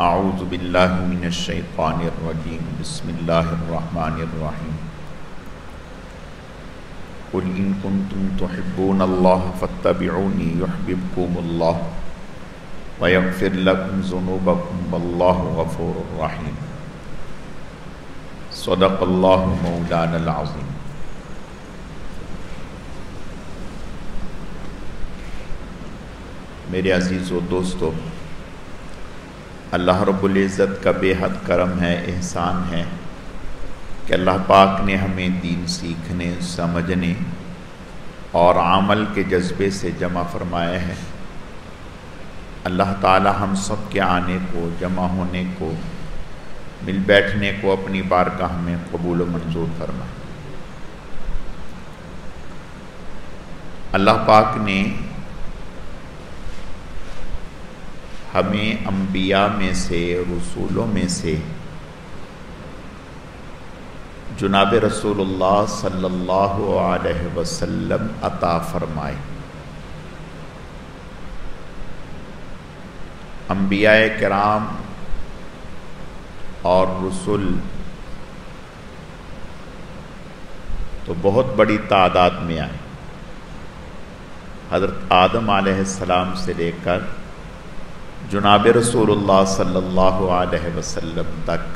اعوذ باللہ من الشیطان الرجیم بسم اللہ الرحمن الرحیم قل ان کنتم تحبون اللہ فاتبعونی یحببکم اللہ ویغفر لکم ذنوبکم واللہ غفور رحیم صدق اللہ مولانا العظیم۔ میرے عزیز و دوستو، اللہ رب العزت کا بے حد کرم ہے، احسان ہے کہ اللہ پاک نے ہمیں دین سیکھنے، سمجھنے اور عمل کے جذبے سے جمع فرمایا ہے۔ اللہ تعالی ہم سب کے آنے کو، جمع ہونے کو، مل بیٹھنے کو اپنی بارگاہ میں قبول و منظور فرمائے۔ اللہ پاک نے ہمیں انبیاء میں سے، رسولوں میں سے جناب رسول اللہ صلی اللہ علیہ وسلم عطا فرمائے۔ انبیاء کرام اور رسول تو بہت بڑی تعداد میں آئے۔ حضرت آدم علیہ السلام سے لے کر جناب رسول اللہ صلی اللہ علیہ وسلم تک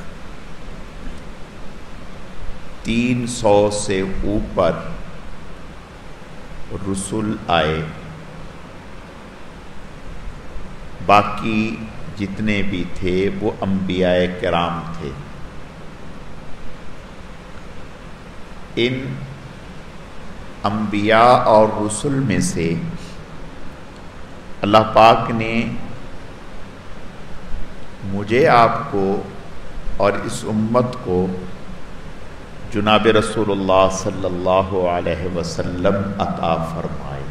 300 سے اوپر رسول آئے۔ باقی جتنے بھی تھے وہ انبیاء کرام تھے۔ ان انبیاء اور رسول میں سے اللہ پاک نے مجھے، آپ کو اور اس امت کو جناب رسول اللہ صلی اللہ علیہ وسلم عطا فرمائے۔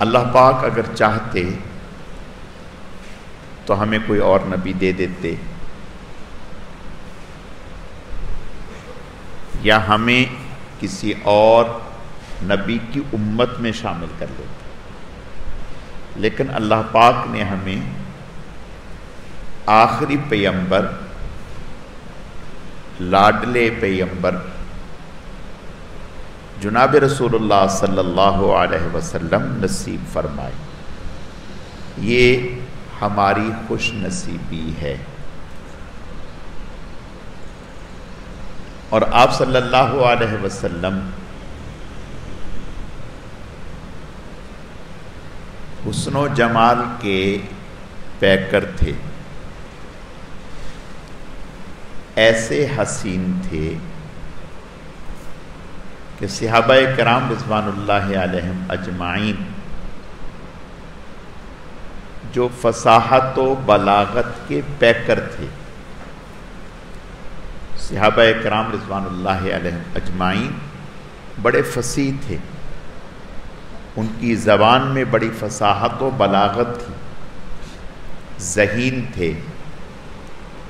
اللہ پاک اگر چاہتے تو ہمیں کوئی اور نبی دے دیتے، یا ہمیں کسی اور نبی کی امت میں شامل کر لیتے، لیکن اللہ پاک نے ہمیں آخری پیغمبر، لاڈلے پیغمبر جناب رسول اللہ صلی اللہ علیہ وسلم نصیب فرمائے۔ یہ ہماری خوش نصیبی ہے۔ اور آپ صلی اللہ علیہ وسلم حسن و جمال کے پیکر تھے، ایسے حسین تھے کہ صحابہ کرام رضوان اللہ علیہم اجمعین جو فصاحت و بلاغت کے پیکر تھے، صحابہ کرام رضوان اللہ علیہم اجمعین بڑے فصیح تھے، ان کی زبان میں بڑی فصاحت و بلاغت تھی، ذہین تھے،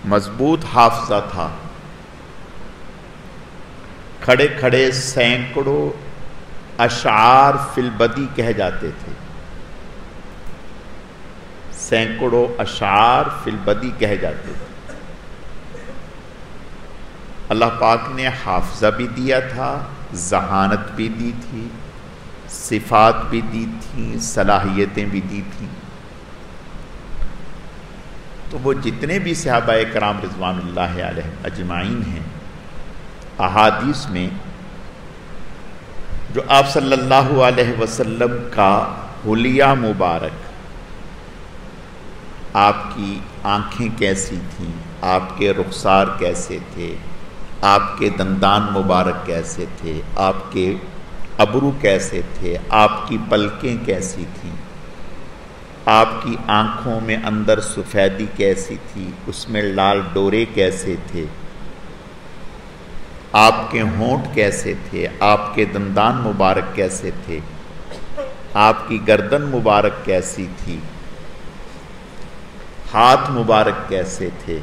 مضبوط حافظہ تھا، کھڑے کھڑے سینکڑوں اشعار فی البدی کہہ جاتے تھے، سینکڑوں اشعار فی البدی کہہ جاتے تھے۔ اللہ پاک نے حافظہ بھی دیا تھا، ذہانت بھی دی تھی، صفات بھی دی تھیں، صلاحیتیں بھی دی تھیں۔ تو وہ جتنے بھی صحابہ کرام رضوان اللہ علیہ اجمعین ہیں، احادیث میں جو آپ صلی اللہ علیہ وسلم کا حلیہ مبارک، آپ کی آنکھیں کیسی تھیں، آپ کے رخسار کیسے تھے، آپ کے دندان مبارک کیسے تھے، آپ کے ابرو کیسے تھے، آپ کی پلکیں کیسی تھیں، آپ کی آنکھوں میں اندر سفیدی کیسی تھی، اس میں لال ڈورے کیسے تھے، آپ کے ہونٹ کیسے تھے، آپ کے دندان مبارک کیسے تھے، آپ کی گردن مبارک کیسی تھی، ہاتھ مبارک کیسے تھے،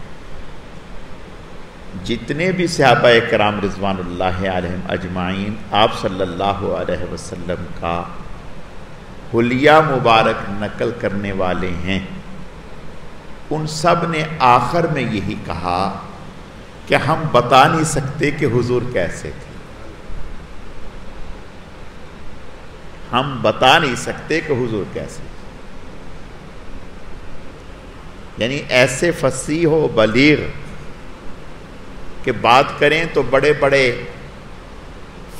جتنے بھی صحابہ کرام رضوان اللہ علیہم اجمعین آپ صلی اللہ علیہ وسلم کا حلیہ مبارک نقل کرنے والے ہیں، ان سب نے آخر میں یہی کہا کہ ہم بتا نہیں سکتے کہ حضور کیسے تھے، ہم بتا نہیں سکتے کہ حضور کیسے تھے. یعنی ایسے فصیح و بلیغ کہ بات کریں تو بڑے بڑے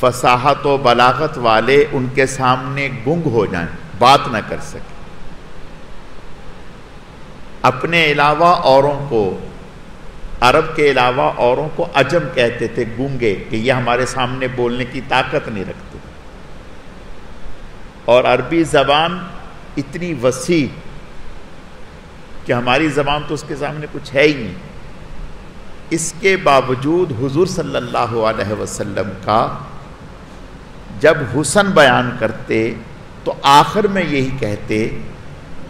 فصاحت و بلاغت والے ان کے سامنے گنگ ہو جائیں، بات نہ کر سکیں. اپنے علاوہ اوروں کو، عرب کے علاوہ اوروں کو عجم کہتے تھے، گونگے، کہ یہ ہمارے سامنے بولنے کی طاقت نہیں رکھتے. اور عربی زبان اتنی وسیع کہ ہماری زبان تو اس کے سامنے کچھ ہے ہی نہیں. اس کے باوجود حضور صلی اللہ علیہ وسلم کا جب حسن بیان کرتے تو آخر میں یہی کہتے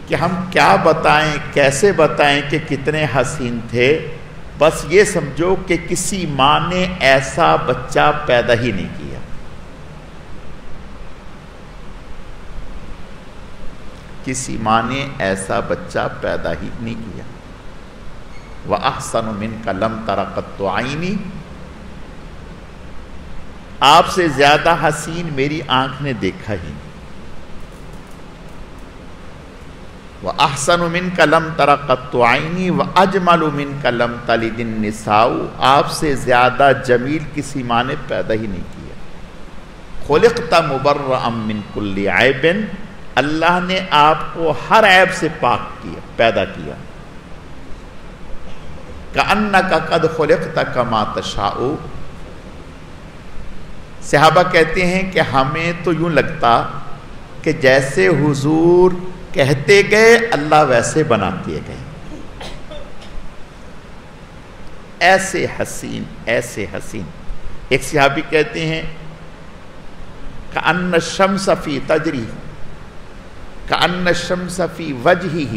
کہ ہم کیا بتائیں، کیسے بتائیں کہ کتنے حسین تھے، بس یہ سمجھو کہ کسی ماں نے ایسا بچہ پیدا ہی نہیں کیا. کسی ماں نے ایسا بچہ پیدا ہی نہیں کیا. وَأَحْسَنُ مِنْكَ لَمْ تَرَ قَطُّ عَيْنِي، آپ سے زیادہ حسین میری آنکھ نے دیکھا ہی نہیں. وَأَحْسَنُ مِنْكَ لَمْ تَرَ قَطُّ عَيْنِي وَأَجْمَلُ مِنْكَ لَمْ تَلِدِ النِّسَاءُ، آپ سے زیادہ جمیل کسی ماں نے پیدا ہی نہیں کیا. خُلِقْتَ مُبَرَّأً مِنْ كُلِّ عَيْبٍ، اللہ نے آپ کو ہر عیب سے پاک کیا، پیدا کیا. كَأَنَّكَ قَدْ خُلِقْتَ كَمَا تَشَاءُ، صحابہ کہتے ہیں کہ ہمیں تو یوں لگتا کہ جیسے حضور کہتے گئے اللہ ویسے بناتے گئے. ایسے حسین، ایسے حسین. ایک صحابی کہتے ہیں كَأَنَّ الشَّمْسَ فِي تَجْرِي كَأَنَّ الشَّمْسَ فِي وَجْهِهِ،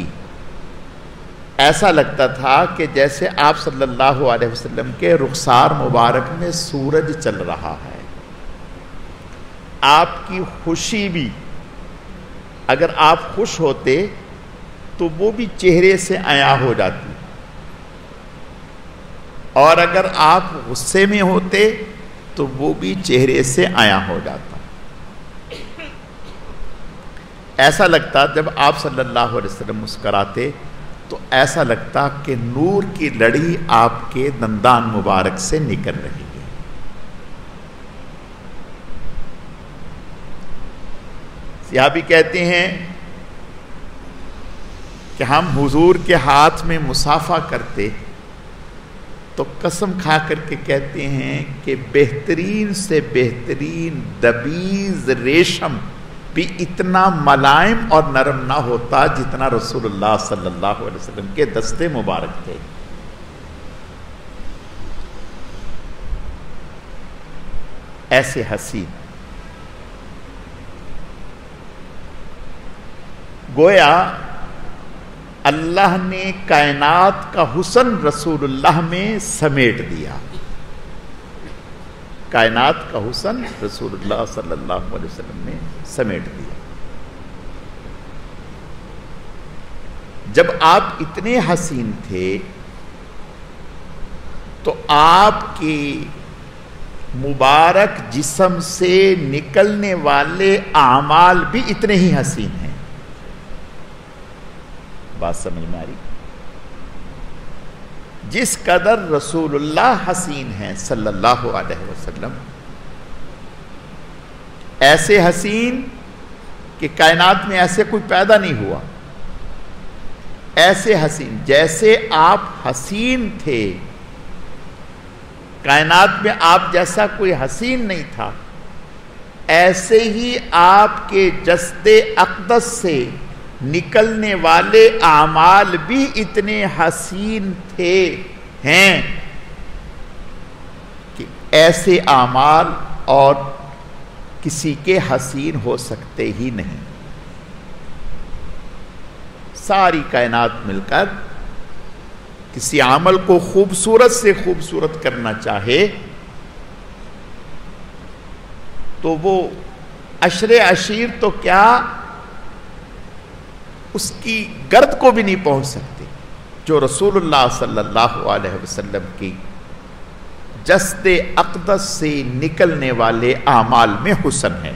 ایسا لگتا تھا کہ جیسے آپ صلی اللہ علیہ وسلم کے رخسار مبارک میں سورج چل رہا ہے. آپ کی خوشی بھی، اگر آپ خوش ہوتے تو وہ بھی چہرے سے عیاں ہو جاتی، اور اگر آپ غصے میں ہوتے تو وہ بھی چہرے سے عیاں ہو جاتا. ایسا لگتا جب آپ صلی اللہ علیہ وسلم مسکراتے تو ایسا لگتا کہ نور کی لڑی آپ کے دندان مبارک سے نکل رہی ہے. صحابی کہتے ہیں کہ ہم حضور کے ہاتھ میں مصافحہ کرتے تو قسم کھا کر کے کہتے ہیں کہ بہترین سے بہترین دبیز ریشم بھی اتنا ملائم اور نرم نہ ہوتا جتنا رسول اللہ صلی اللہ علیہ وسلم کے دستے مبارک تھے. ایسے حسین. گویا اللہ نے کائنات کا حسن رسول اللہ میں سمیٹ دیا. کائنات کا حسن رسول اللہ صلی اللہ علیہ وسلم نے سمیٹ دیا. جب آپ اتنے حسین تھے تو آپ کے مبارک جسم سے نکلنے والے اعمال بھی اتنے ہی حسین ہیں. بات سمجھ میں آ رہی؟ جس قدر رسول اللہ حسین ہیں صلی اللہ علیہ وسلم، ایسے حسین کہ کائنات میں ایسے کوئی پیدا نہیں ہوا. ایسے حسین جیسے آپ حسین تھے، کائنات میں آپ جیسا کوئی حسین نہیں تھا، ایسے ہی آپ کے جسد اقدس سے نکلنے والے اعمال بھی اتنے حسین تھے ہیں کہ ایسے اعمال اور کسی کے حسین ہو سکتے ہی نہیں. ساری کائنات مل کر کسی عمل کو خوبصورت سے خوبصورت کرنا چاہے تو وہ عشر عشیر تو کیا اس کی گرد کو بھی نہیں پہنچ سکتے جو رسول اللہ صلی اللہ علیہ وسلم کی جسد اقدس سے نکلنے والے اعمال میں حسن ہے۔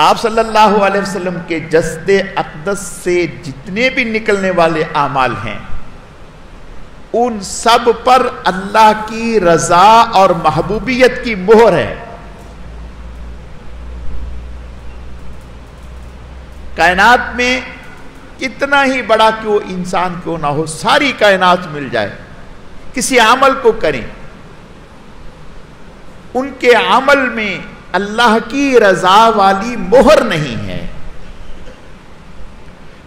آپ صلی اللہ علیہ وسلم کے جسد اقدس سے جتنے بھی نکلنے والے اعمال ہیں ان سب پر اللہ کی رضا اور محبوبیت کی مہر ہے۔ کائنات میں کتنا ہی بڑا کیوں انسان کیوں نہ ہو، ساری کائنات مل جائے، کسی عمل کو کریں، ان کے عمل میں اللہ کی رضا والی مہر نہیں ہے۔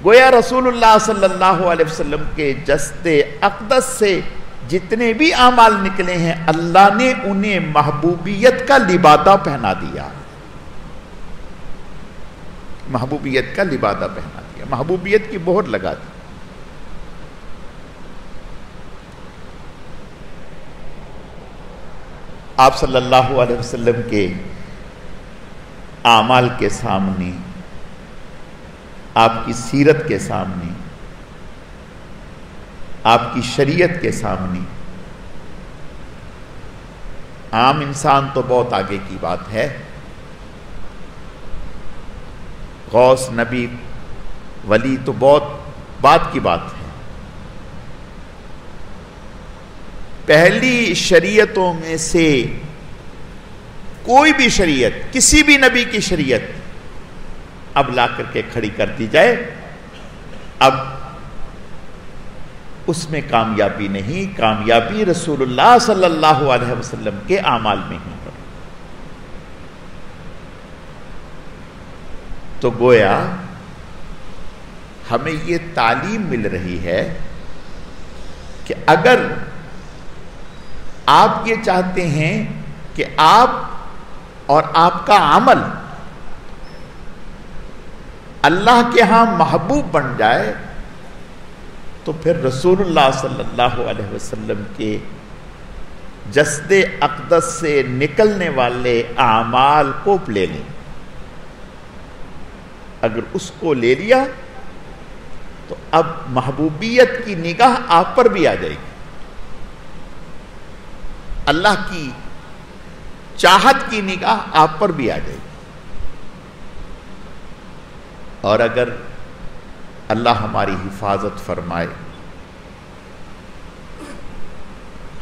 گویا رسول اللہ صلی اللہ علیہ وسلم کے جسد اقدس سے جتنے بھی اعمال نکلے ہیں اللہ نے انہیں محبوبیت کا لبادہ پہنا دیا، محبوبیت کا لبادہ پہنا دیا، محبوبیت کی مہر لگا دی۔ آپ صلی اللہ علیہ وسلم کے اعمال کے سامنے، آپ کی سیرت کے سامنے، آپ کی شریعت کے سامنے عام انسان تو بہت آگے کی بات ہے، غوث نبی ولی تو بہت بات کی بات ہے۔ پہلی شریعتوں میں سے کوئی بھی شریعت، کسی بھی نبی کی شریعت اب لا کر کے کھڑی کر دی جائے، اب اس میں کامیابی نہیں، کامیابی رسول اللہ صلی اللہ علیہ وسلم کے اعمال میں ہی ہے۔ تو گویا ہمیں یہ تعلیم مل رہی ہے کہ اگر آپ یہ چاہتے ہیں کہ آپ اور آپ کا عمل اللہ کے ہاں محبوب بن جائے تو پھر رسول اللہ صلی اللہ علیہ وسلم کے جسد اقدس سے نکلنے والے اعمال کو لے لیں۔ اگر اس کو لے لیا تو اب محبوبیت کی نگاہ آپ پر بھی آ جائے گی، اللہ کی چاہت کی نگاہ آپ پر بھی آ جائے گی۔ اور اگر اللہ ہماری حفاظت فرمائے،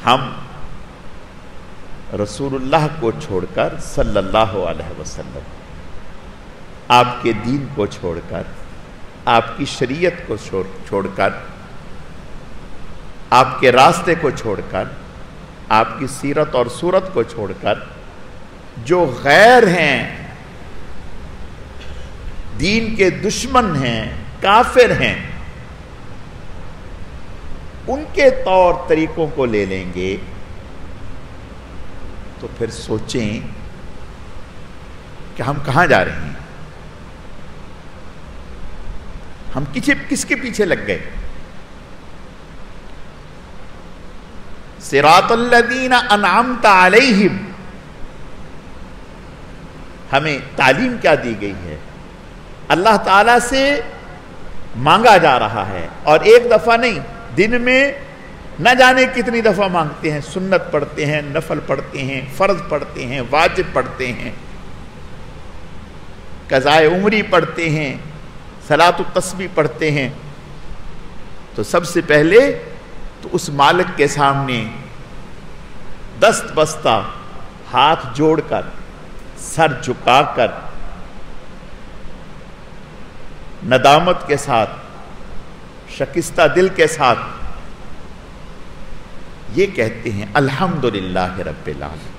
ہم رسول اللہ کو چھوڑ کر صلی اللہ علیہ وسلم، آپ کے دین کو چھوڑ کر، آپ کی شریعت کو چھوڑ کر، آپ کے راستے کو چھوڑ کر، آپ کی سیرت اور صورت کو چھوڑ کر جو غیر ہیں، دین کے دشمن ہیں، کافر ہیں، ان کے طور طریقوں کو لے لیں گے تو پھر سوچیں کہ ہم کہاں جا رہے ہیں، ہم کس کے پیچھے لگ گئے۔ صراط الذین انعمت علیہم، ہمیں تعلیم کیا دی گئی ہے؟ اللہ تعالی سے مانگا جا رہا ہے، اور ایک دفعہ نہیں، دن میں نہ جانے کتنی دفعہ مانگتے ہیں، سنت پڑھتے ہیں، نفل پڑھتے ہیں، فرض پڑھتے ہیں، واجب پڑھتے ہیں، قضائے عمری پڑھتے ہیں، صلاۃ التسبیح پڑھتے ہیں۔ تو سب سے پہلے تو اس مالک کے سامنے دست بستہ ہاتھ جوڑ کر، سر جھکا کر، ندامت کے ساتھ، شکستہ دل کے ساتھ یہ کہتے ہیں الحمدللہ رب العالمین،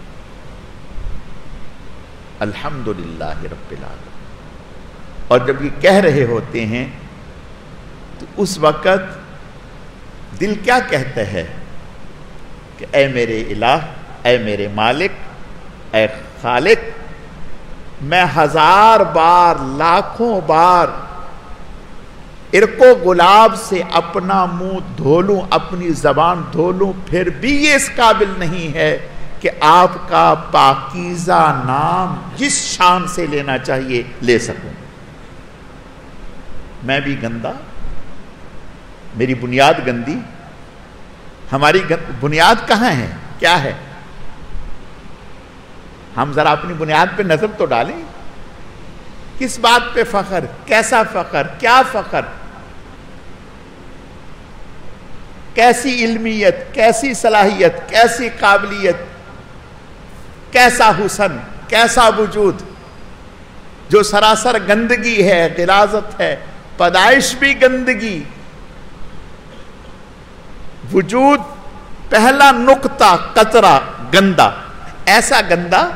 الحمدللہ رب العالمین۔ اور جب یہ کہہ رہے ہوتے ہیں تو اس وقت دل کیا کہتا ہے کہ اے میرے الہ، اے میرے مالک، اے خالق، میں ہزار بار، لاکھوں بار عرق و گلاب سے اپنا منہ دھو لوں، اپنی زبان دھو لوں، پھر بھی یہ اس قابل نہیں ہے کہ آپ کا پاکیزہ نام جس شان سے لینا چاہیے لے سکوں. میں بھی گندا، میری بنیاد گندی. ہماری بنیاد کہاں ہے؟ کیا ہے؟ ہم ذرا اپنی بنیاد پہ نظر تو ڈالیں. کس بات پہ فخر؟ کیسا فخر؟ کیا فخر؟ کیسی علمیت، کیسی صلاحیت، کیسی قابلیت، کیسا حسن، کیسا وجود جو سراسر گندگی ہے، غلاظت ہے، پیدائش بھی گندگی، وجود پہلا نقطہ قطرہ گندا، ایسا گندا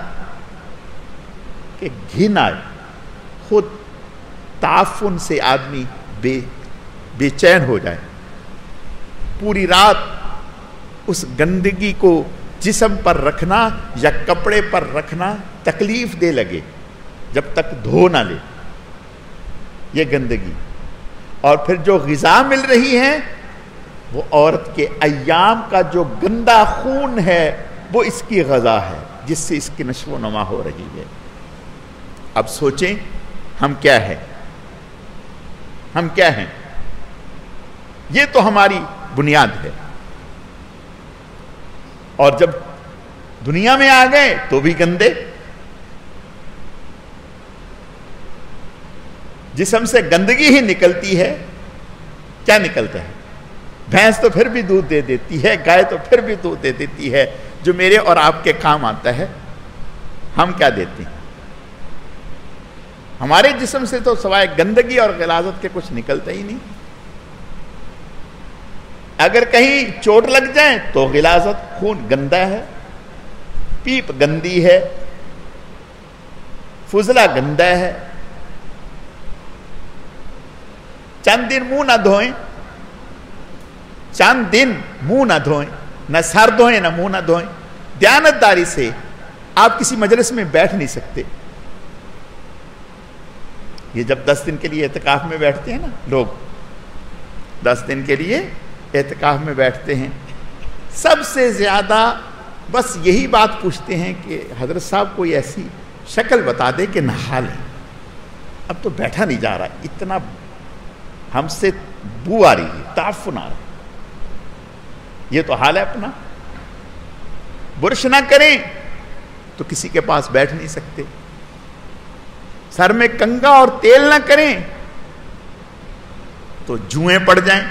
کہ گھن آئے. خود تعفن سے آدمی بے چین ہو جائے. پوری رات اس گندگی کو جسم پر رکھنا یا کپڑے پر رکھنا تکلیف دے لگے جب تک دھو نہ لے. یہ گندگی. اور پھر جو غذا مل رہی ہے وہ عورت کے ایام کا جو گندا خون ہے وہ اس کی غذا ہے جس سے اس کی نشو و نما ہو رہی ہے. اب سوچیں ہم کیا ہیں؟ ہم کیا ہیں؟ یہ تو ہماری بنیاد ہے. اور جب دنیا میں آ گئے تو بھی گندے. جسم سے گندگی ہی نکلتی ہے. کیا نکلتا ہے؟ بھینس تو پھر بھی دودھ دے دیتی ہے، گائے تو پھر بھی دودھ دے دیتی ہے جو میرے اور آپ کے کام آتا ہے. ہم کیا دیتے ہیں؟ ہمارے جسم سے تو سوائے گندگی اور غلاظت کے کچھ نکلتا ہی نہیں. اگر کہیں چوٹ لگ جائیں تو غلاظت، خون گندا ہے، پیپ گندی ہے، فضلہ گندا ہے. چند دن منہ نہ دھوئیں، چند دن منہ نہ دھوئیں، نہ سر دھوئیں نہ منہ نہ دھوئیں. دیانتداری سے آپ کسی مجلس میں بیٹھ نہیں سکتے. یہ جب 10 دن کے لیے اعتکاف میں بیٹھتے ہیں نا لوگ، 10 دن کے لیے اعتکاف میں بیٹھتے ہیں، سب سے زیادہ بس یہی بات پوچھتے ہیں کہ حضرت صاحب کوئی ایسی شکل بتا دے کہ نہا لیں. اب تو بیٹھا نہیں جا رہا، اتنا ہم سے بو آ رہی ہے، تعفن آ رہا ہے. یہ تو حال ہے اپنا. برش نہ کریں تو کسی کے پاس بیٹھ نہیں سکتے. سر میں کنگا اور تیل نہ کریں تو جوئیں پڑ جائیں.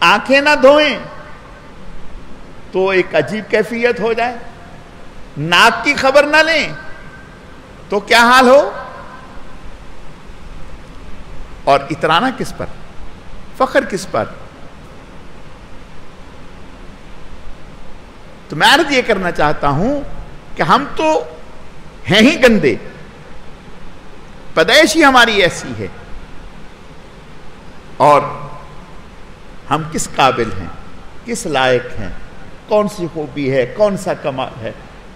آنکھیں نہ دھوئیں تو ایک عجیب کیفیت ہو جائے. ناک کی خبر نہ لیں تو کیا حال ہو. اور اترانا کس پر؟ فخر کس پر؟ تو میں عرض یہ کرنا چاہتا ہوں کہ ہم تو ہیں ہی گندے. پیدائش ہی ہماری ایسی ہے. اور ہم کس قابل ہیں، کس لائق ہیں، کون سی خوبی ہے، کون سا کمال ہے.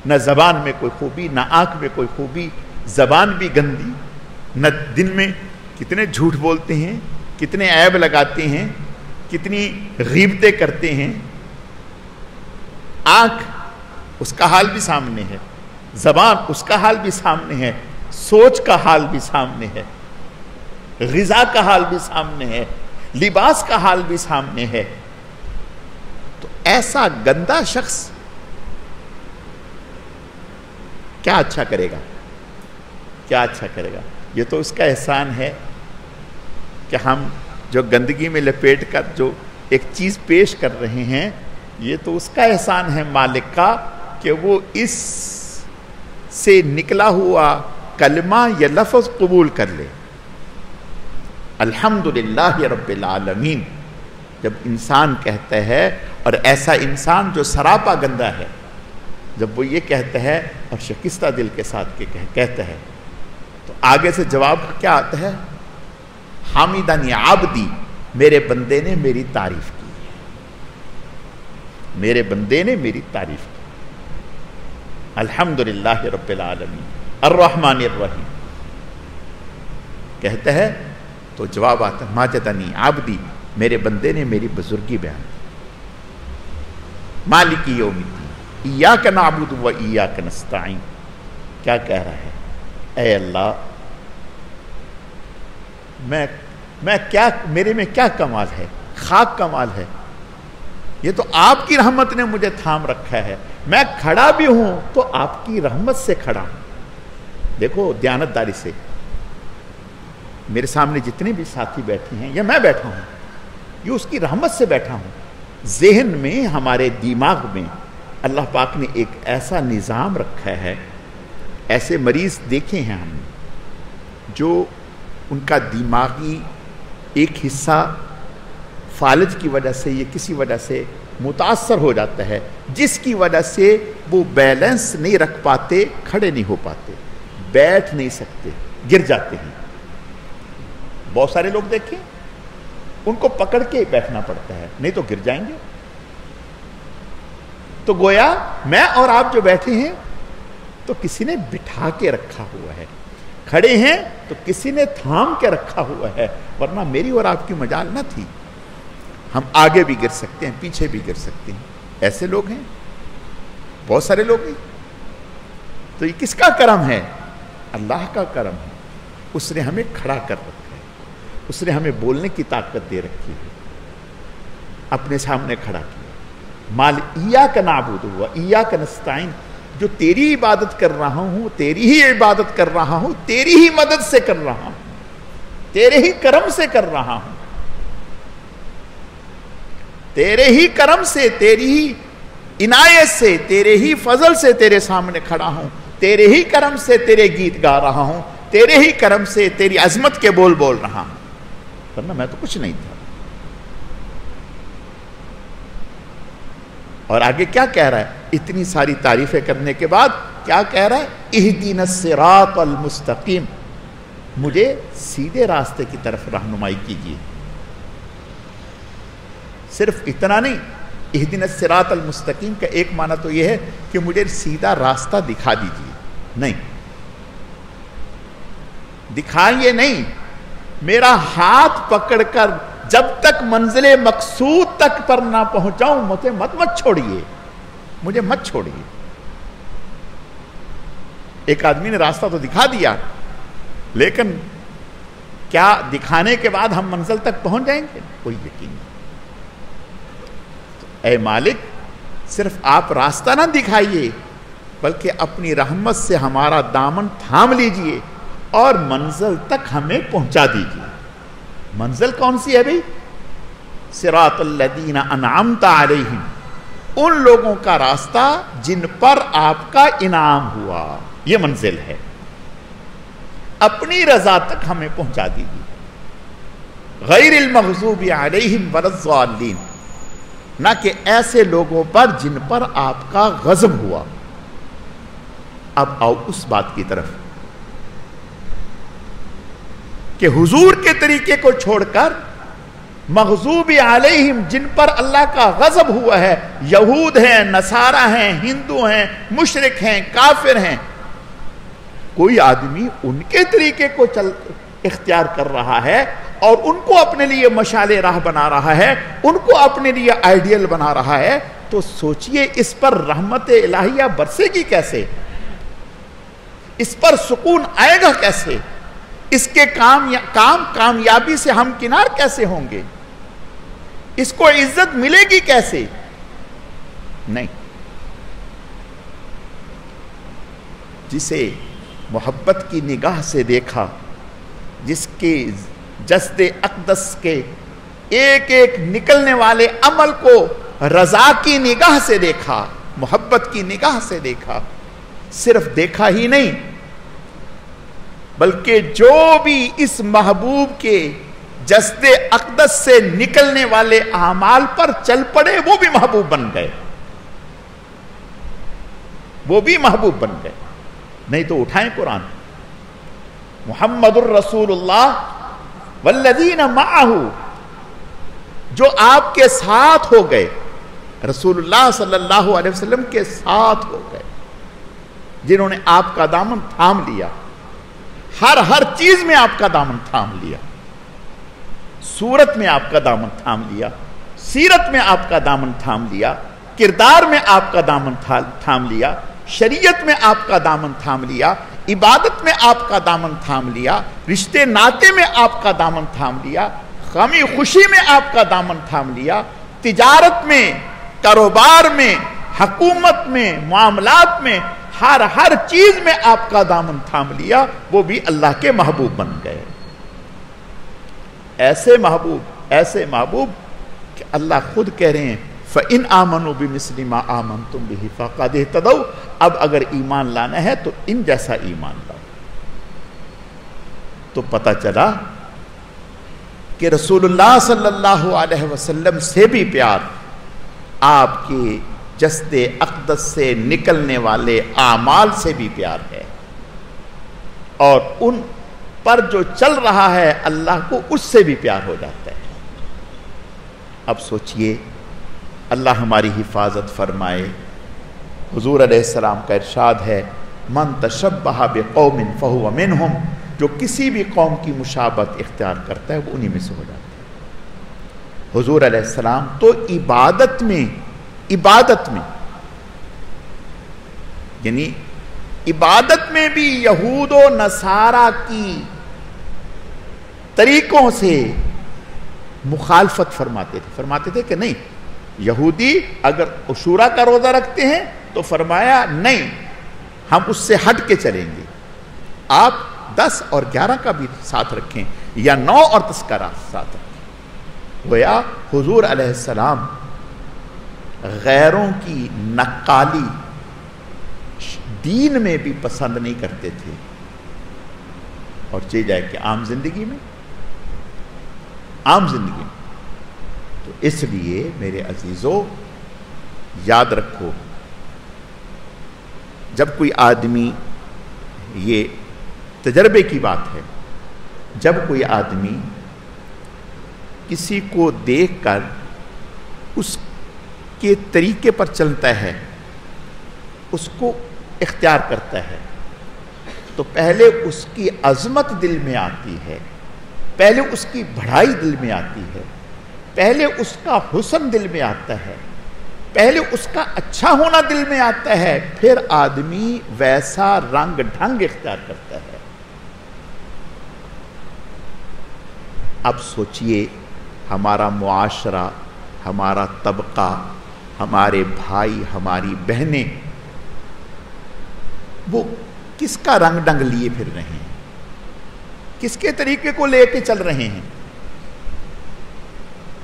نہ زبان میں کوئی خوبی، نہ آنکھ میں کوئی خوبی. زبان بھی گندی. نہ دن میں کتنے جھوٹ بولتے ہیں، کتنے عیب لگاتے ہیں، کتنی غیبتیں کرتے ہیں. آنکھ اس کا حال بھی سامنے ہے، زبان اس کا حال بھی سامنے ہے، سوچ کا حال بھی سامنے ہے، غذا کا حال بھی سامنے ہے، لباس کا حال بھی سامنے ہے. تو ایسا گندا شخص کیا اچھا کرے گا؟ کیا اچھا کرے گا؟ یہ تو اس کا احسان ہے کہ ہم جو گندگی میں لپیٹ کر جو ایک چیز پیش کر رہے ہیں، یہ تو اس کا احسان ہے مالک کا کہ وہ اس سے نکلا ہوا کلمہ یا لفظ قبول کر لے. الحمدللہ رب العالمین جب انسان کہتا ہے، اور ایسا انسان جو سراپا گندا ہے، جب وہ یہ کہتا ہے اور شکستہ دل کے ساتھ کہتا ہے، تو آگے سے جواب کیا آتا ہے؟ حامدنی عبدی، میرے بندے نے میری تعریف کی، میرے بندے نے میری تعریف کی. الحمدللہ رب العالمین الرحمن الرحیم کہتا ہے تو جواب آتا ہے ماجدنی عبدی، میرے بندے نے میری بزرگی بیان کی. مالک یوم الدین، ایاک نعبد و ایاک نستعین. کیا کہہ رہا ہے؟ اے اللہ میں کیا، میرے میں کیا کمال ہے؟ خاک کمال ہے. یہ تو آپ کی رحمت نے مجھے تھام رکھا ہے. میں کھڑا بھی ہوں تو آپ کی رحمت سے کھڑا ہوں. دیکھو دیانتداری سے، میرے سامنے جتنے بھی ساتھی بیٹھے ہیں یا میں بیٹھا ہوں، یہ اس کی رحمت سے بیٹھا ہوں. ذہن میں، ہمارے دماغ میں اللہ پاک نے ایک ایسا نظام رکھا ہے. ایسے مریض دیکھے ہیں ہم جو ان کا دماغی ایک حصہ فالج کی وجہ سے یا کسی وجہ سے متاثر ہو جاتا ہے، جس کی وجہ سے وہ بیلنس نہیں رکھ پاتے، کھڑے نہیں ہو پاتے، بیٹھ نہیں سکتے، گر جاتے ہیں. بہت سارے لوگ دیکھیں ان کو پکڑ کے بیٹھنا پڑتا ہے، نہیں تو گر جائیں گے. تو گویا میں اور آپ جو بیٹھے ہیں تو کسی نے بٹھا کے رکھا ہوا ہے، کھڑے ہیں تو کسی نے تھام کے رکھا ہوا ہے، ورنہ میری اور آپ کی مجال نہ تھی. ہم آگے بھی گر سکتے ہیں، پیچھے بھی گر سکتے ہیں. ایسے لوگ ہیں، بہت سارے لوگ ہیں. تو یہ کس کا کرم ہے؟ اللہ کا کرم ہے. اس نے ہمیں کھڑا کر رکھا ہے، اس نے ہمیں بولنے کی طاقت دے رکھی ہے، اپنے سامنے کھڑا کیا. مال ایاک نعبد و ایاک نستعین، جو تیری عبادت کر رہا ہوں، تیری ہی عبادت کر رہا ہوں، تیری ہی مدد سے کر رہا ہوں، تیرے ہی کرم سے کر رہا ہوں، تیرے ہی کرم سے، تیری ہی عنایت سے، تیرے ہی فضل سے تیرے سامنے کھڑا ہوں، تیرے ہی کرم سے تیرے گیت گا رہا ہوں، تیرے ہی کرم سے تیری عظمت کے بول بول رہا ہوں، ورنہ میں تو کچھ نہیں تھا. اور آگے کیا کہہ رہا ہے؟ اتنی ساری تعریفیں کرنے کے بعد کیا کہہ رہا ہے؟ اہدنا الصراط المستقیم، مجھے سیدھے راستے کی طرف رہنمائی کیجیے. صرف اتنا نہیں، اہدنا الصراط المستقیم کا ایک معنی تو یہ ہے کہ مجھے سیدھا راستہ دکھا دیجیے. نہیں، دکھائیے نہیں، میرا ہاتھ پکڑ کر جب تک منزل مقصود تک پر نہ پہنچاؤں مجھے مت چھوڑیے، مجھے مت چھوڑیے. ایک آدمی نے راستہ تو دکھا دیا، لیکن کیا دکھانے کے بعد ہم منزل تک پہنچ جائیں گے؟ کوئی یقین نہیں. اے مالک، صرف آپ راستہ نہ دکھائیے بلکہ اپنی رحمت سے ہمارا دامن تھام لیجئے اور منزل تک ہمیں پہنچا دیجئے. منزل کون سی ہے بھئی؟ صراط الذین انعمت علیہم، ان لوگوں کا راستہ جن پر آپ کا انعام ہوا، یہ منزل ہے. اپنی رضا تک ہمیں پہنچا دیجیے. غیر المغضوب علیہم ولا الضالین، نہ کہ ایسے لوگوں پر جن پر آپ کا غضب ہوا. اب آؤ اس بات کی طرف کہ حضور کے طریقے کو چھوڑ کر مغضوب علیہم، جن پر اللہ کا غضب ہوا ہے، یہود ہیں، نصارہ ہیں، ہندو ہیں، مشرک ہیں، کافر ہیں، کوئی آدمی ان کے طریقے کو اختیار کر رہا ہے اور ان کو اپنے لیے مشعل راہ بنا رہا ہے، ان کو اپنے لیے آئیڈیل بنا رہا ہے، تو سوچئے اس پر رحمت الہیہ برسے گی کیسے؟ اس پر سکون آئے گا کیسے؟ اس کے کامیابی سے ہم کنار کیسے ہوں گے؟ اس کو عزت ملے گی کیسے؟ نہیں. جسے محبت کی نگاہ سے دیکھا، جس کے جسد اقدس کے ایک ایک نکلنے والے عمل کو رضا کی نگاہ سے دیکھا، محبت کی نگاہ سے دیکھا، صرف دیکھا ہی نہیں بلکہ جو بھی اس محبوب کے جسد اقدس سے نکلنے والے اعمال پر چل پڑے، وہ بھی محبوب بن گئے، وہ بھی محبوب بن گئے. نہیں تو اٹھائیں قرآن، محمد الرسول اللہ والذین معہ، جو آپ کے ساتھ ہو گئے، رسول اللہ صلی اللہ علیہ وسلم کے ساتھ ہو گئے، جنہوں نے آپ کا دامن تھام لیا، ہر چیز میں آپ کا دامن تھام لیا، صورت میں آپ کا دامن تھام لیا، سیرت میں آپ کا دامن تھام لیا، کردار میں آپ کا دامن تھام لیا، شریعت میں آپ کا دامن تھام لیا، عبادت میں آپ کا دامن تھام لیا، رشتے ناطے میں آپ کا دامن تھام لیا، غمی خوشی میں آپ کا دامن تھام لیا، تجارت میں، کاروبار میں، حکومت میں، معاملات میں، ہر چیز میں آپ کا دامن تھام لیا، وہ بھی اللہ کے محبوب بن گئے۔ ایسے محبوب کہ اللہ خود کہہ رہے ہیں فَإِنْ آمَنُوا بِمِثْلِ مَا آمَنْتُمْ بِهِ فَقَدِ اهْتَدَوْا، اب اگر ایمان لانا ہے تو ان جیسا ایمان لاؤ۔ تو پتہ چلا کہ رسول اللہ صلی اللہ علیہ وسلم سے بھی پیار آپ کے جسد اقدس سے نکلنے والے اعمال سے بھی پیار ہے، اور ان پر جو چل رہا ہے اللہ کو اس سے بھی پیار ہو جاتا ہے۔ اب سوچئے، اللہ ہماری حفاظت فرمائے۔ حضور علیہ السلام کا ارشاد ہے من تشبہ بقوم فہو منہم، جو کسی بھی قوم کی مشابہت اختیار کرتا ہے وہ انہی میں سے ہو جاتا ہے۔ حضور علیہ السلام تو عبادت میں یعنی عبادت میں بھی یہود و نصارہ کی طریقوں سے مخالفت فرماتے تھے کہ نہیں، یہودی اگر عاشوراء کا روزہ رکھتے ہیں تو فرمایا نہیں، ہم اس سے ہٹ کے چلیں گے، آپ 10 اور 11 کا بھی ساتھ رکھیں یا 9 اور 10 کا ساتھ رکھیں۔ گویا حضور علیہ السلام غیروں کی نقالی دین میں بھی پسند نہیں کرتے تھے، اور چاہیے جائے کہ عام زندگی میں تو اس لیے میرے عزیزو یاد رکھو، جب کوئی آدمی، یہ تجربے کی بات ہے، جب کوئی آدمی کسی کو دیکھ کر اس کے طریقے پر چلتا ہے، اس کو اختیار کرتا ہے، تو پہلے اس کی عظمت دل میں آتی ہے، پہلے اس کی بڑائی دل میں آتی ہے، پہلے اس کا حسن دل میں آتا ہے، پہلے اس کا اچھا ہونا دل میں آتا ہے، پھر آدمی ویسا رنگ ڈھنگ اختیار کرتا ہے۔ اب سوچئے، ہمارا معاشرہ، ہمارا طبقہ، ہمارے بھائی، ہماری بہنیں، وہ کس کا رنگ ڈنگ لیے پھر رہے ہیں، کس کے طریقے کو لے کے چل رہے ہیں؟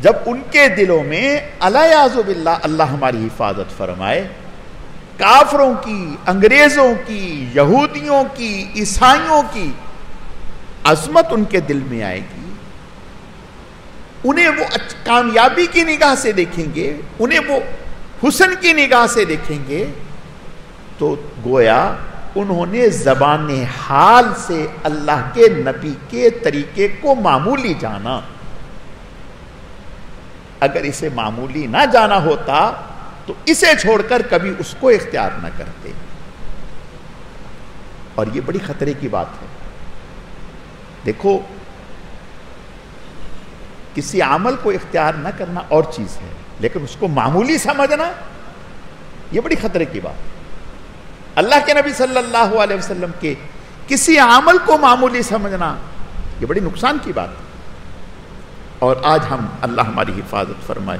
جب ان کے دلوں میں الیاذ باللہ، اللہ ہماری حفاظت فرمائے، کافروں کی، انگریزوں کی، یہودیوں کی، عیسائیوں کی عظمت ان کے دل میں آئے گی، انہیں وہ کامیابی کی نگاہ سے دیکھیں گے، انہیں وہ حسن کی نگاہ سے دیکھیں گے، تو گویا انہوں نے زبان حال سے اللہ کے نبی کے طریقے کو معمولی جانا۔ اگر اسے معمولی نہ جانا ہوتا تو اسے چھوڑ کر کبھی اس کو اختیار نہ کرتے، اور یہ بڑی خطرے کی بات ہے۔ دیکھو، کسی عمل کو اختیار نہ کرنا اور چیز ہے، لیکن اس کو معمولی سمجھنا یہ بڑی خطرے کی بات ہے۔ اللہ کے نبی صلی اللہ علیہ وسلم کے کسی عمل کو معمولی سمجھنا یہ بڑی نقصان کی بات ہے۔ اور آج ہم، اللہ ہماری حفاظت فرمائے،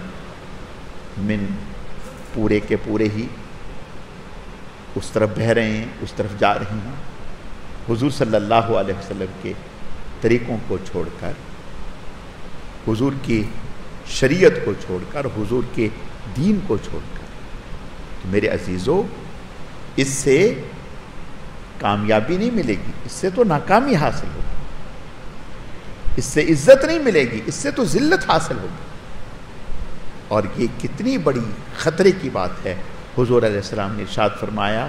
من پورے کے پورے ہی اس طرف بہ رہے ہیں، اس طرف جا رہے ہیں، حضور صلی اللہ علیہ وسلم کے طریقوں کو چھوڑ کر، حضور کی شریعت کو چھوڑ کر، حضور کے دین کو چھوڑ کر۔ تو میرے عزیزو، اس سے کامیابی نہیں ملے گی، اس سے تو ناکامی حاصل ہوگی، اس سے عزت نہیں ملے گی، اس سے تو ذلت حاصل ہوگی۔ اور یہ کتنی بڑی خطرے کی بات ہے۔ حضور علیہ السلام نے ارشاد فرمایا،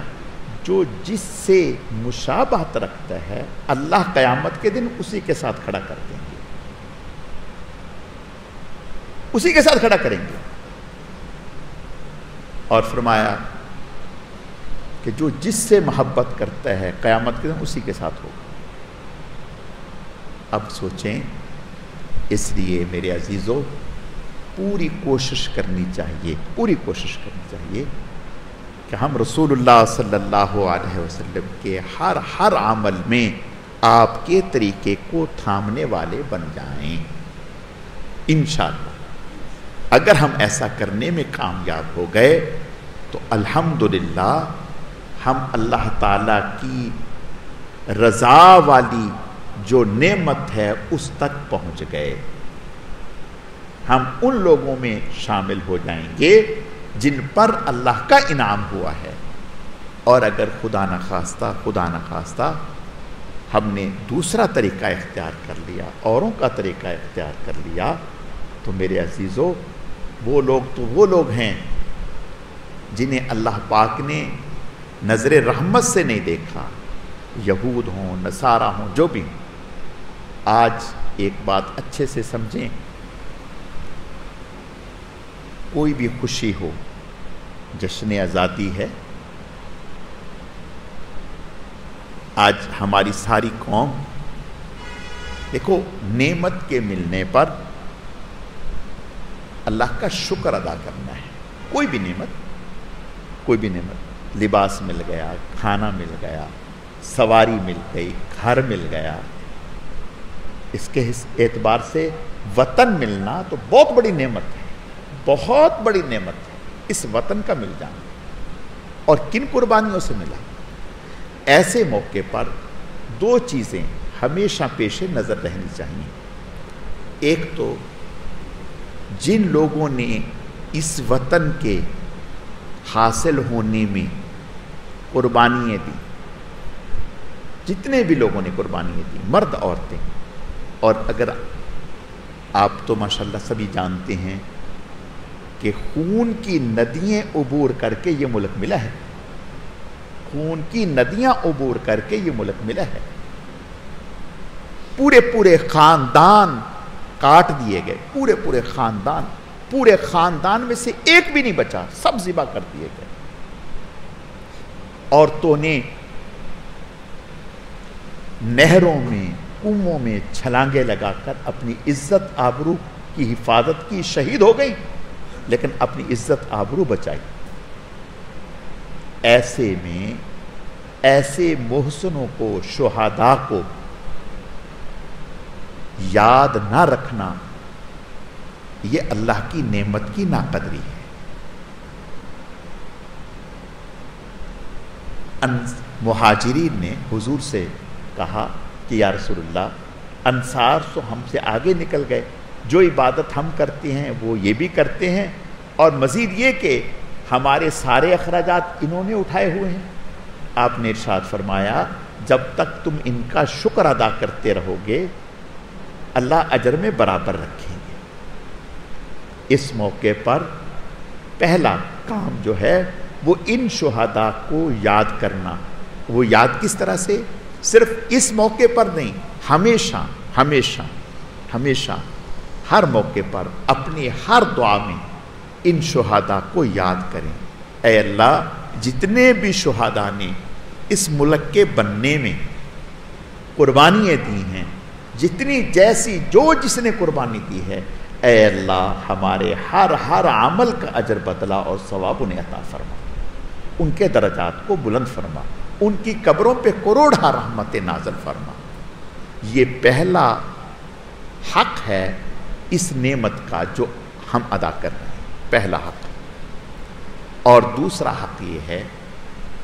جو جس سے مشابہت رکھتا ہے اللہ قیامت کے دن اسی کے ساتھ کھڑا کر دیں گے، اسی کے ساتھ کھڑا کریں گے۔ اور فرمایا کہ جو جس سے محبت کرتا ہے قیامت کے دن اسی کے ساتھ ہوگا۔ اب سوچیں، اس لیے میرے عزیزو، پوری کوشش کرنی چاہیے کہ ہم رسول اللہ صلی اللہ علیہ وسلم کے ہر عمل میں آپ کے طریقے کو تھامنے والے بن جائیں انشاءاللہ۔ اگر ہم ایسا کرنے میں کامیاب ہو گئے تو الحمدللہ ہم اللہ تعالیٰ کی رضا والی جو نعمت ہے اس تک پہنچ گئے، ہم ان لوگوں میں شامل ہو جائیں گے جن پر اللہ کا انعام ہوا ہے۔ اور اگر خدا نخواستہ ہم نے دوسرا طریقہ اختیار کر لیا، اوروں کا طریقہ اختیار کر لیا، تو میرے عزیزو وہ لوگ ہیں جنہیں اللہ پاک نے نظر رحمت سے نہیں دیکھا، یہود ہوں، نصارہ ہوں، جو بھی ہوں۔ آج ایک بات اچھے سے سمجھیں، کوئی بھی خوشی ہو، جشن آزادی ہے، آج ہماری ساری قوم دیکھو نعمت کے ملنے پر اللہ کا شکر ادا کرنا ہے۔ کوئی بھی نعمت، لباس مل گیا، کھانا مل گیا، سواری مل گئی، گھر مل گیا، اس کے اعتبار سے وطن ملنا تو بہت بڑی نعمت ہے، بہت بڑی نعمت ہے اس وطن کا مل جانا۔ اور کن قربانیوں سے ملا؟ ایسے موقع پر دو چیزیں ہمیشہ پیش نظر رہنی چاہیے۔ ایک تو جن لوگوں نے اس وطن کے حاصل ہونے میں قربانیاں دی، جتنے بھی لوگوں نے قربانیاں دی، مرد عورتیں، اور اگر آپ تو ماشاءاللہ سبھی جانتے ہیں کہ خون کی ندیاں عبور کر کے یہ ملک ملا ہے، خون کی ندیاں عبور کر کے یہ ملک ملا ہے، پورے خاندان کاٹ دیے گئے، پورے خاندان میں سے ایک بھی نہیں بچا، سب ذبح کر دیے گئے۔ عورتوں نے نہروں میں، کنووں میں چھلانگے لگا کر اپنی عزت آبرو کی حفاظت کی، شہید ہو گئی لیکن اپنی عزت آبرو بچائی۔ ایسے میں ایسے محسنوں کو، شہداء کو یاد نہ رکھنا، یہ اللہ کی نعمت کی ناقدری ہے۔ مہاجرین نے حضور سے کہا کہ یا رسول اللہ، انصار تو ہم سے آگے نکل گئے، جو عبادت ہم کرتے ہیں وہ یہ بھی کرتے ہیں، اور مزید یہ کہ ہمارے سارے اخراجات انہوں نے اٹھائے ہوئے ہیں۔ آپ نے ارشاد فرمایا جب تک تم ان کا شکر ادا کرتے رہو گے اللہ اجر میں برابر رکھیں گے۔ اس موقع پر پہلا کام جو ہے وہ ان شہداء کو یاد کرنا۔ وہ یاد کس طرح سے؟ صرف اس موقع پر نہیں، ہمیشہ ہر موقع پر اپنی ہر دعا میں ان شہداء کو یاد کریں۔ اے اللہ، جتنے بھی شہداء نے اس ملک کے بننے میں قربانیاں دی ہیں، جس نے قربانی دی ہے، اے اللہ ہمارے ہر عمل کا اجر بدلہ اور ثواب انہیں عطا فرما، ان کے درجات کو بلند فرما، ان کی قبروں پہ کروڑہ رحمت نازل فرما۔ یہ پہلا حق ہے اس نعمت کا جو ہم ادا کر رہے ہیں، پہلا حق۔ اور دوسرا حق یہ ہے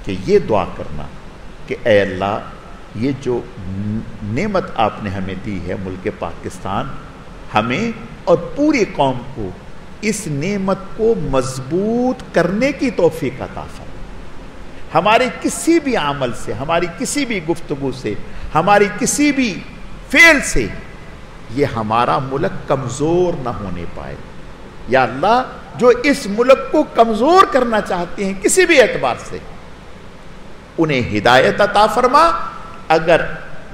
کہ یہ دعا کرنا کہ اے اللہ، یہ جو نعمت آپ نے ہمیں دی ہے ملک پاکستان، ہمیں اور پوری قوم کو اس نعمت کو مضبوط کرنے کی توفیق عطا فرما۔ ہمارے کسی بھی عمل سے، ہماری کسی بھی گفتگو سے، ہماری کسی بھی فعل سے یہ ہمارا ملک کمزور نہ ہونے پائے۔ یا اللہ، جو اس ملک کو کمزور کرنا چاہتے ہیں کسی بھی اعتبار سے، انہیں ہدایت عطا فرما۔ اگر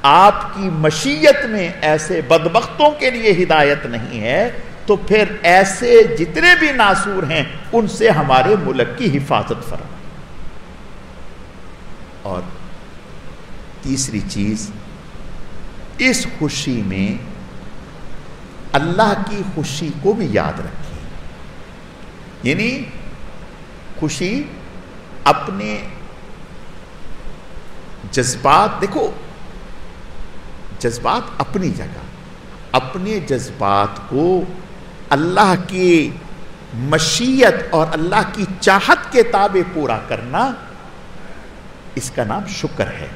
آپ کی مشیت میں ایسے بدبختوں کے لیے ہدایت نہیں ہے تو پھر ایسے جتنے بھی ناصور ہیں ان سے ہمارے ملک کی حفاظت فرما۔ اور تیسری چیز، اس خوشی میں اللہ کی خوشی کو بھی یاد رکھیں۔ یعنی خوشی اپنے جذبات، دیکھو جذبات اپنی جگہ، اپنے جذبات کو اللہ کی مشیت اور اللہ کی چاہت کے تابع پورا کرنا، اس کا نام شکر ہے۔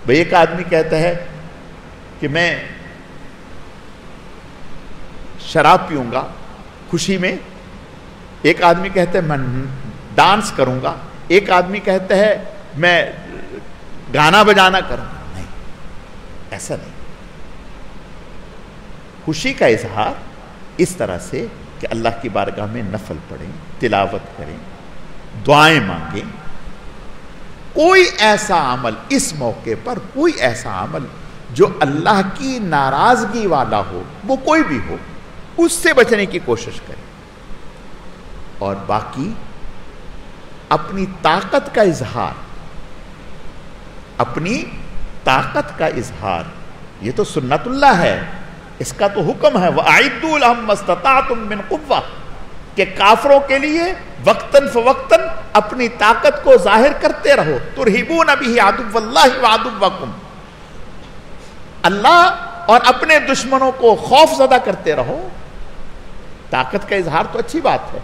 بھئی ایک آدمی کہتا ہے کہ میں شراب پیوں گا خوشی میں، ایک آدمی کہتا ہے میں ڈانس کروں گا، ایک آدمی کہتا ہے میں گانا بجانا کروں گا۔ نہیں، ایسا نہیں۔ خوشی کا اظہار اس طرح سے کہ اللہ کی بارگاہ میں نفل پڑھیں، تلاوت کریں، دعائیں مانگیں۔ کوئی ایسا عمل اس موقع پر، کوئی ایسا عمل جو اللہ کی ناراضگی والا ہو، وہ کوئی بھی ہو، اس سے بچنے کی کوشش کریں۔ اور باقی اپنی طاقت کا اظہار، اپنی طاقت کا اظہار، یہ تو سنت اللہ ہے، اس کا تو حکم ہے وَأَعِدُّوا لَهُم مَّا اسْتَطَعْتُم مِّن قُوَّةٍ، کہ کافروں کے لیے وقتاً فوقتاً اپنی طاقت کو ظاہر کرتے رہو۔ تُرْهِبُونَ بِهِ عَدُوَّ اللَّهِ وَعَدُوَّكُمْ، اللہ اور اپنے دشمنوں کو خوف زدہ کرتے رہو۔ طاقت کا اظہار تو اچھی بات ہے۔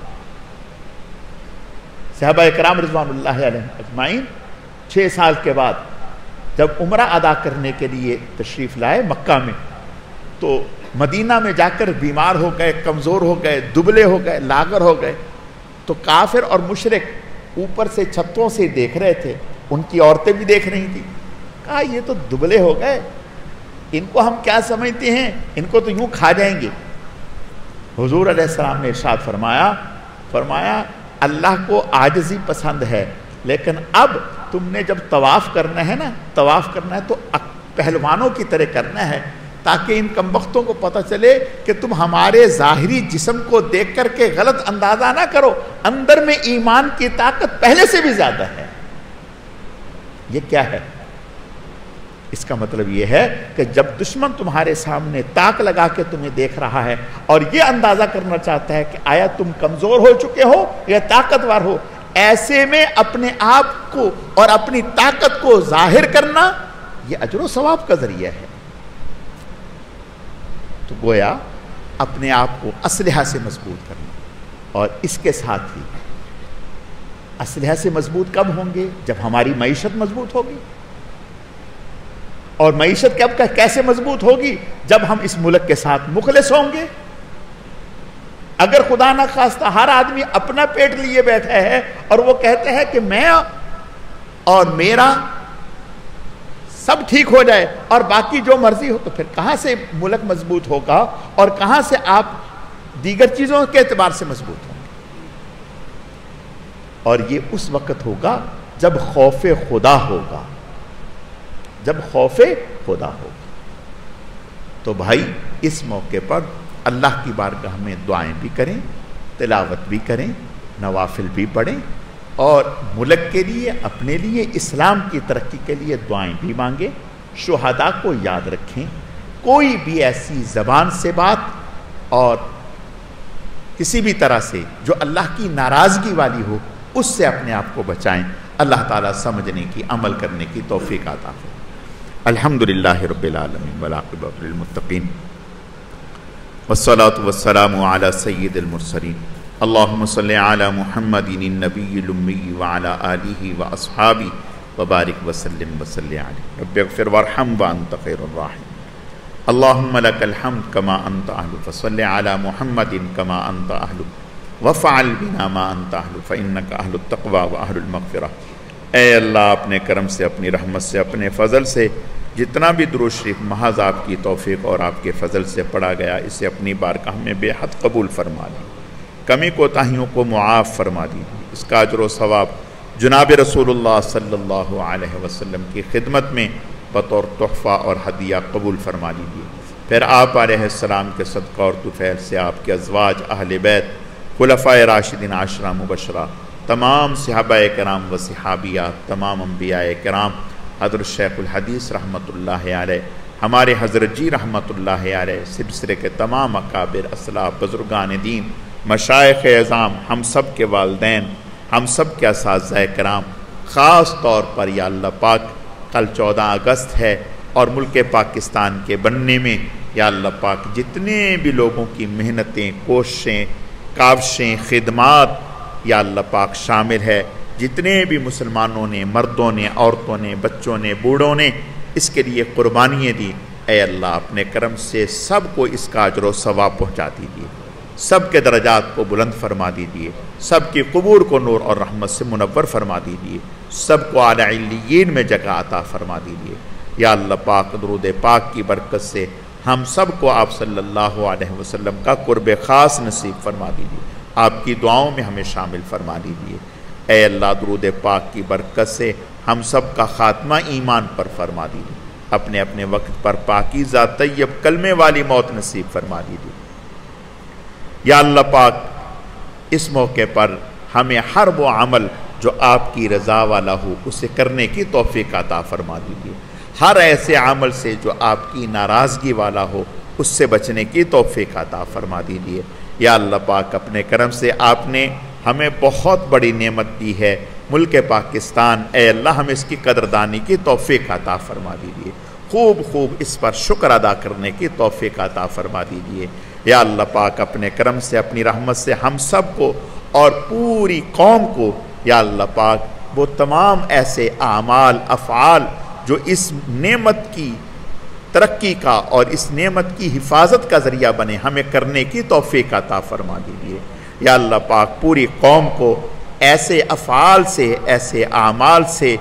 صحابہ اکرام رضوان اللہ علیہم اجمعین 6 سال کے بعد جب عمرہ ادا کرنے کے لیے تشریف لائے مکہ میں، تو مدینہ میں جا کر بیمار ہو گئے، کمزور ہو گئے، دبلے ہو گئے، لاغر ہو گئے۔ تو کافر اور مشرک اوپر سے چھتوں سے دیکھ رہے تھے، ان کی عورتیں بھی دیکھ رہی تھیں۔ کہا یہ تو دبلے ہو گئے، ان کو ہم کیا سمجھتے ہیں، ان کو تو یوں کھا جائیں گے۔ حضور علیہ السلام نے ارشاد فرمایا اللہ کو عاجزی پسند ہے، لیکن اب تم نے جب طواف کرنا ہے نا، طواف کرنا ہے تو پہلوانوں کی طرح کرنا ہے، تاکہ ان کمبختوں کو پتہ چلے کہ تم ہمارے ظاہری جسم کو دیکھ کر کے غلط اندازہ نہ کرو، اندر میں ایمان کی طاقت پہلے سے بھی زیادہ ہے۔ یہ کیا ہے؟ اس کا مطلب یہ ہے کہ جب دشمن تمہارے سامنے تاک لگا کے تمہیں دیکھ رہا ہے اور یہ اندازہ کرنا چاہتا ہے کہ آیا تم کمزور ہو چکے ہو یا طاقتور ہو، ایسے میں اپنے آپ کو اور اپنی طاقت کو ظاہر کرنا یہ اجر و ثواب کا ذریعہ ہے۔ تو گویا اپنے آپ کو اسلحہ سے مضبوط کرنا، اور اس کے ساتھ ہی اسلحہ سے مضبوط کب ہوں گے؟ جب ہماری معیشت مضبوط ہوگی۔ اور معیشت کیسے مضبوط ہوگی؟ جب ہم اس ملک کے ساتھ مخلص ہوں گے۔ اگر خدا نہ خواستہ ہر آدمی اپنا پیٹ لیے بیٹھا ہے اور وہ کہتے ہیں کہ میں اور میرا سب ٹھیک ہو جائے اور باقی جو مرضی ہو، تو پھر کہاں سے ملک مضبوط ہوگا اور کہاں سے آپ دیگر چیزوں کے اعتبار سے مضبوط ہوں گے؟ اور یہ اس وقت ہوگا جب خوف خدا ہوگا، جب خوف خدا ہوگا۔ تو بھائی اس موقع پر اللہ کی بارگاہ میں دعائیں بھی کریں، تلاوت بھی کریں، نوافل بھی پڑھیں، اور ملک کے لیے، اپنے لیے، اسلام کی ترقی کے لیے دعائیں بھی مانگیں۔ شہداء کو یاد رکھیں، کوئی بھی ایسی زبان سے بات اور کسی بھی طرح سے جو اللہ کی ناراضگی والی ہو، اس سے اپنے آپ کو بچائیں۔ اللہ تعالیٰ سمجھنے کی، عمل کرنے کی توفیق عطا فرمائے۔ الحمدللہ رب العالمین والعاقبۃ للمتقین والصلاة والسلام علی سید المرسلین اللہم صلی علی محمد النبی الامی وعلی آلہ واصحابہ وبارک وسلم وصلی علیہ رب اغفر وارحم وانت خیر الراحمین اللہم لک الحمد کما انت اہل فصلی علی محمد کما انت اہل وفعل بنا ما انت اہل فانک اہل التقوی واہل المغفرہ۔ اے اللہ اپنے کرم سے، اپنی رحمت سے، اپنے فضل سے جتنا بھی درود شریف محض آپ کی توفیق اور آپ کے فضل سے پڑھا گیا، اسے اپنی بارگاہ میں بے حد قبول فرما دی، کمی کوتاہیوں کو معاف فرما دی، اس کا اجر و ثواب جناب رسول اللہ صلی اللہ علیہ وسلم کی خدمت میں بطور تحفہ اور ہدیہ قبول فرما لیجیے۔ پھر آپ علیہ السلام کے صدقہ اور طفیل سے آپ کے ازواج، اہل بیت، خلفائے راشدین عشرہ مبشرہ، تمام صحابہ کرام و صحابیات، تمام انبیاء کرام، حضرت شیخ الحدیث رحمۃ اللہ علیہ، ہمارے حضرت جی رحمۃ اللہ علیہ، سلسلے کے تمام اکابر، اسلاف، بزرگان دین مشائخ اعظام، ہم سب کے والدین، ہم سب کے اساتذہ کرام، خاص طور پر یا اللہ پاک کل 14 اگست ہے اور ملک پاکستان کے بننے میں یا اللہ پاک جتنے بھی لوگوں کی محنتیں، کوششیں، کاوشیں، خدمات یا اللہ پاک شامل ہے، جتنے بھی مسلمانوں نے، مردوں نے، عورتوں نے، بچوں نے، بوڑھوں نے اس کے لیے قربانیاں دی، اے اللہ اپنے کرم سے سب کو اس کا اجر و ثواب پہنچا دیجیے، سب کے درجات کو بلند فرما دیجیے، سب کی قبور کو نور اور رحمت سے منور فرما دیجیے، سب کو اعلی علیین میں جگہ عطا فرما دیجیے یا اللہ پاک۔ درود پاک کی برکت سے ہم سب کو آپ صلی اللہ علیہ وسلم کا قرب خاص نصیب فرما دیجیے، آپ کی دعاؤں میں ہمیں شامل فرما دیجیے۔ اے اللہ درود پاک کی برکت سے ہم سب کا خاتمہ ایمان پر فرما دیجیے، اپنے اپنے وقت پر پاکیزہ طیب کلمے والی موت نصیب فرما دیجیے یا اللہ پاک۔ اس موقع پر ہمیں ہر وہ عمل جو آپ کی رضا والا ہو اسے کرنے کی توفیق عطا فرما دیجیے، ہر ایسے عمل سے جو آپ کی ناراضگی والا ہو اس سے بچنے کی توفیق عطا فرما دیجیے یا اللہ پاک۔ اپنے کرم سے آپ نے ہمیں بہت بڑی نعمت دی ہے ملک پاکستان، اے اللہ ہمیں اس کی قدردانی کی توفیق عطا فرما دیجیے، خوب خوب اس پر شکر ادا کرنے کی توفیق عطا فرما دیجیے یا اللہ پاک۔ اپنے کرم سے، اپنی رحمت سے ہم سب کو اور پوری قوم کو یا اللہ پاک وہ تمام ایسے اعمال، افعال جو اس نعمت کی ترقی کا اور اس نعمت کی حفاظت کا ذریعہ بنے ہمیں کرنے کی توفیق عطا فرما دیجیے یا اللہ پاک۔ پوری قوم کو ایسے افعال سے، ایسے اعمال سے،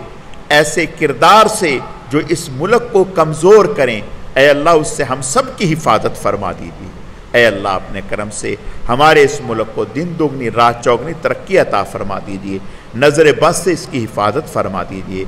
ایسے کردار سے جو اس ملک کو کمزور کریں، اے اللہ اس سے ہم سب کی حفاظت فرما دیجیے اے اللہ۔ اپنے کرم سے ہمارے اس ملک کو دن دگنی رات چوگنی ترقی عطا فرما دیجیے، نظر بد سے اس کی حفاظت فرما دیجیے۔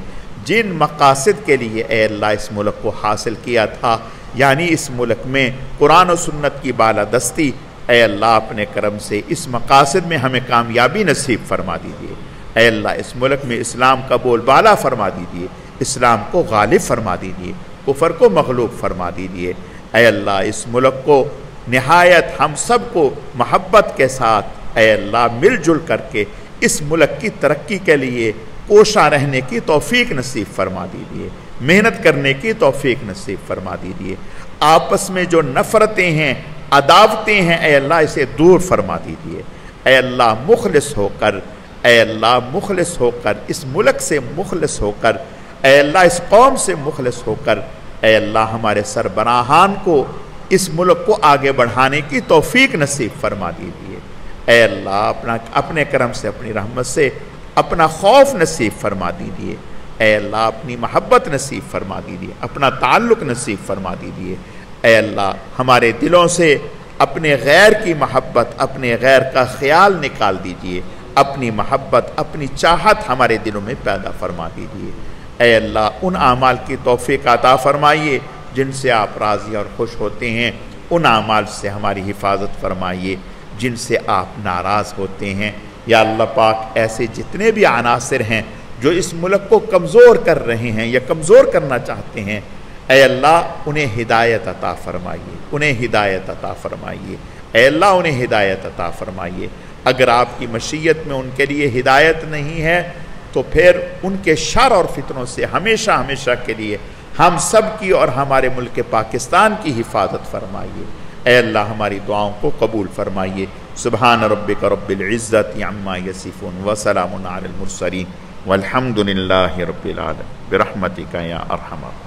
جن مقاصد کے لیے اے اللہ اس ملک کو حاصل کیا تھا، یعنی اس ملک میں قرآن و سنت کی بالادستی، اے اللہ اپنے کرم سے اس مقاصد میں ہمیں کامیابی نصیب فرما دیجیے اے اللہ۔ اس ملک میں اسلام کا بول بالا فرما دیجیے، اسلام کو غالب فرما دیجیے، کفر کو مغلوب فرما دیجیے اے اللہ۔ اس ملک کو نہایت ہم سب کو محبت کے ساتھ اے اللہ مل جل کر کے اس ملک کی ترقی کے لیے کوشاں رہنے کی توفیق نصیب فرما دیجیے، محنت کرنے کی توفیق نصیب فرما دیجیے۔ آپس میں جو نفرتیں ہیں، عداوتیں ہیں، اے اللہ اسے دور فرما دیجیے اے اللہ۔ مخلص ہو کر اے اللہ، مخلص ہو کر اس ملک سے مخلص ہو کر اے اللہ، اس قوم سے مخلص ہو کر اے اللہ ہمارے سربراہان کو اس ملک کو آگے بڑھانے کی توفیق نصیب فرما دیجیے اے اللہ۔ اپنے کرم سے، اپنی رحمت سے اپنا خوف نصیب فرما دیجیے اے اللہ، اپنی محبت نصیب فرما دیجیے، اپنا تعلق نصیب فرما دیجیے اے اللہ۔ ہمارے دلوں سے اپنے غیر کی محبت، اپنے غیر کا خیال نکال دیجیے، اپنی محبت، اپنی چاہت ہمارے دلوں میں پیدا فرما دیجیے اے اللہ۔ ان اعمال کی توفیق عطا فرمائیے جن سے آپ راضی اور خوش ہوتے ہیں، ان اعمال سے ہماری حفاظت فرمائیے جن سے آپ ناراض ہوتے ہیں یا اللہ پاک۔ ایسے جتنے بھی عناصر ہیں جو اس ملک کو کمزور کر رہے ہیں یا کمزور کرنا چاہتے ہیں، اے اللہ انہیں ہدایت عطا فرمائیے، انہیں ہدایت عطا فرمائیے اے اللہ، انہیں ہدایت عطا فرمائیے۔ اگر آپ کی مشیت میں ان کے لیے ہدایت نہیں ہے تو پھر ان کے شر اور فتنوں سے ہمیشہ ہمیشہ کے لیے ہم سب کی اور ہمارے ملک پاکستان کی حفاظت فرمائیے اے اللہ۔ ہماری دعاؤں کو قبول فرمائیے۔ سبحان ربک رب العزت عما یصفون وسلام علی المرسلین والحمد للہ رب العالمین برحمتک یا ارحم الراحمین۔